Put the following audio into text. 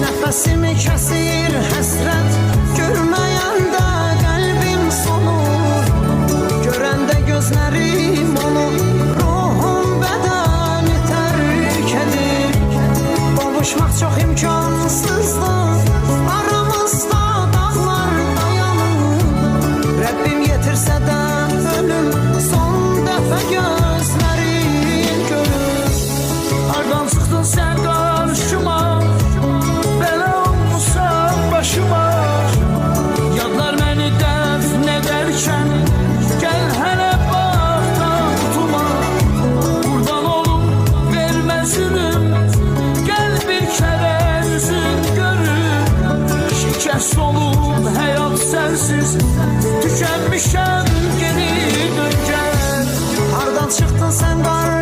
Nəfəsimi kəsir həsrət, görməyəndə qəlbim solur. Görəndə gözlərim onu, ruhum bədəni tərk edir. Qovuşmaq çox imkansızdır, aramızda dağlar dayanır. Rəbbim yetirsə də ölüm, son dəfə gözlərim görür. Hardan çıxdın sən qarşıma, belə olmuşsan başıma. Yadlar məni dəfn edərkən, gəl hələ baxdan tutuma. Qurban olum, vermə zülüm, gəl bir kərə üzün görüm. Şikəst olub həyat sənsiz, tükənmişəm geri dön gəl. Hardan çıxdın sən qarşıma,